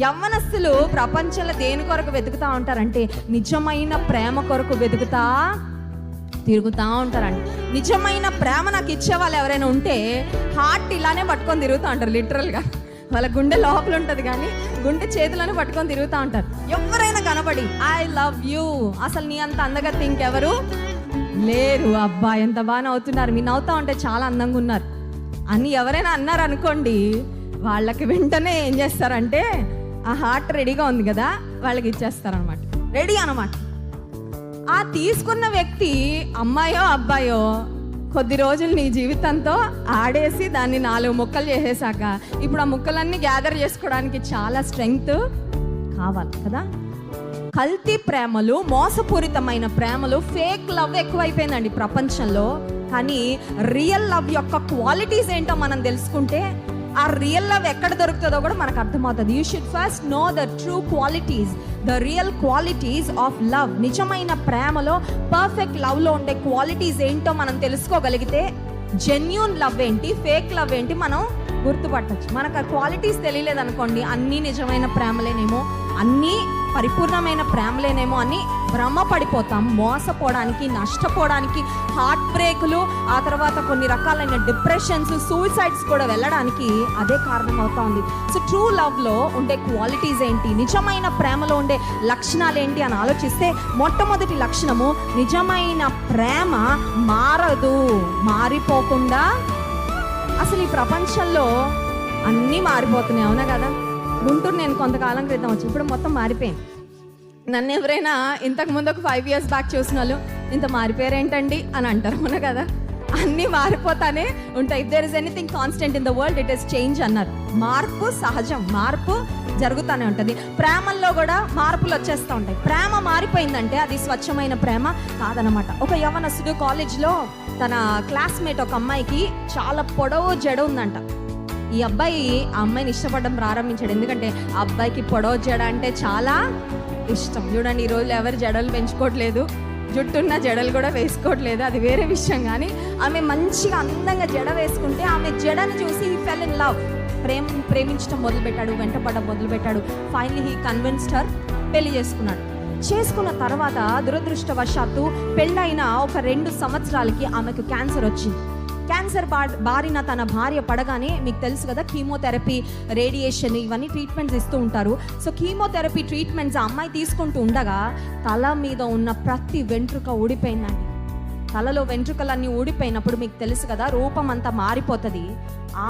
యవ్వనస్తులు ప్రపంచంలో దేని కొరకు వెతుకుతా ఉంటారంటే నిజమైన ప్రేమ కొరకు తిరుగుతూ ఉంటారండి. నిజమైన ప్రేమ నాకు ఇచ్చే వాళ్ళు ఎవరైనా ఉంటే హార్ట్ ఇలానే పట్టుకొని తిరుగుతూ ఉంటారు. లిటరల్గా వాళ్ళ గుండె లోపల ఉంటుంది కానీ గుండె చేతులను పట్టుకొని తిరుగుతూ ఉంటారు. ఎవరైనా కనబడి ఐ లవ్ యూ, అసలు నీ అంత అందగత్తి ఇంకెవరు లేరు, అబ్బా ఎంత బాగా నవ్వుతున్నారు, మీ నవ్వుతా ఉంటే చాలా అందంగా ఉన్నారు అని ఎవరైనా అన్నారు అనుకోండి, వాళ్ళకి వెంటనే ఏం చేస్తారంటే ఆ హార్ట్ రెడీగా ఉంది కదా వాళ్ళకి ఇచ్చేస్తారనమాట. రెడీ అనమాట. ఆ తీసుకున్న వ్యక్తి అమ్మాయో అబ్బాయో కొద్ది రోజులు నీ జీవితంతో ఆడేసి దాన్ని 4 ముక్కలు చేసేసాక ఇప్పుడు ఆ ముక్కలన్నీ గ్యాదర్ చేసుకోవడానికి చాలా స్ట్రెంగ్త్ కావాలి కదా. కల్తీ ప్రేమలు, మోసపూరితమైన ప్రేమలు, ఫేక్ లవ్ ఎక్కువైపోయిందండి ప్రపంచంలో. కానీ రియల్ లవ్ యొక్క క్వాలిటీస్ ఏంటో మనం తెలుసుకుంటే ఆ రియల్ లవ్ ఎక్కడ దొరుకుతుందో కూడా మనకు అర్థమవుతుంది. You should first know the true qualities, the real qualities of love. నిజమైన ప్రేమలో, పర్ఫెక్ట్ లవ్లో ఉండే క్వాలిటీస్ ఏంటో మనం తెలుసుకోగలిగితే జెన్యూన్ లవ్ ఏంటి, ఫేక్ లవ్ ఏంటి మనం గుర్తుపట్టచ్చు. మనకు ఆ క్వాలిటీస్ తెలియలేదు అనుకోండి, అన్నీ నిజమైన ప్రేమలేనేమో, అన్నీ పరిపూర్ణమైన ప్రేమలేనేమో అని భ్రమపడిపోతాం. మోసపోవడానికి, నష్టపోవడానికి, హార్ట్ బ్రేకులు, ఆ తర్వాత కొన్ని రకాలైన డిప్రెషన్స్, సూసైడ్స్ కూడా వెళ్ళడానికి అదే కారణం అవుతా ఉంది. సో ట్రూ లవ్లో ఉండే క్వాలిటీస్ ఏంటి, నిజమైన ప్రేమలో ఉండే లక్షణాలు ఏంటి అని ఆలోచిస్తే మొట్టమొదటి లక్షణము, నిజమైన ప్రేమ మారదు, మారిపోకుండా. అసలు ఈ ప్రపంచంలో అన్నీ మారిపోతున్నాయి, అవునా కదా. గుంటూరు నేను కొంతకాలం క్రితం వచ్చి ఇప్పుడు మొత్తం మారిపోయింది. నన్ను ఎవరైనా ఇంతకుముందు ఒక 5 years బ్యాక్ చూసిన వాళ్ళు ఇంత మారిపోయారేంటండి అని అంటారు, అవునా కదా. అన్నీ మారిపోతానే ఉంటాయి. If there is anything constant in the world it is change అన్నారు. మార్పు సహజం, మార్పు జరుగుతూనే ఉంటుంది. ప్రేమల్లో కూడా మార్పులు వచ్చేస్తూ ఉంటాయి. ప్రేమ మారిపోయిందంటే అది స్వచ్ఛమైన ప్రేమ కాదనమాట. ఒక యవ్వనస్తుడు కాలేజ్లో తన క్లాస్మేట్ ఒక అమ్మాయికి చాలా పొడవు జడ ఉందంట. ఈ అబ్బాయి ఆ అమ్మాయిని ఇష్టపడడం ప్రారంభించాడు. ఎందుకంటే ఆ అబ్బాయికి పొడవు జడ అంటే చాలా ఇష్టం. చూడండి, ఈ రోజులు ఎవరు జడలు పెంచుకోవట్లేదు, జుట్టున్న జడలు కూడా వేసుకోవట్లేదు, అది వేరే విషయం. కానీ ఆమె మంచిగా అందంగా జడ వేసుకుంటే ఆమె జడను చూసి హీ ఫెల్ ఇన్ లవ్, ప్రేమించడం మొదలుపెట్టాడు, వెంటపడడం మొదలుపెట్టాడు. ఫైనలీ హీ కన్విన్స్డ్ హర్, పెళ్లి చేసుకున్నాడు. చేసుకున్న తర్వాత దురదృష్టవశాత్తు పెళ్ళైన ఒక 2 సంవత్సరాలకి ఆమెకు క్యాన్సర్ వచ్చింది. క్యాన్సర్ బారిన తన భార్య పడగానే మీకు తెలుసు కదా, కీమోథెరపీ, రేడియేషన్ ఇవన్నీ ట్రీట్మెంట్స్ ఇస్తూ ఉంటారు. సో కీమోథెరపీ ట్రీట్మెంట్స్ ఆ అమ్మాయి తీసుకుంటూ ఉండగా తల మీద ఉన్న ప్రతి వెంట్రుక ఊడిపోయిందండి. తలలో వెంట్రుకలన్నీ ఊడిపోయినప్పుడు మీకు తెలుసు కదా, రూపం అంతా మారిపోతుంది. ఆ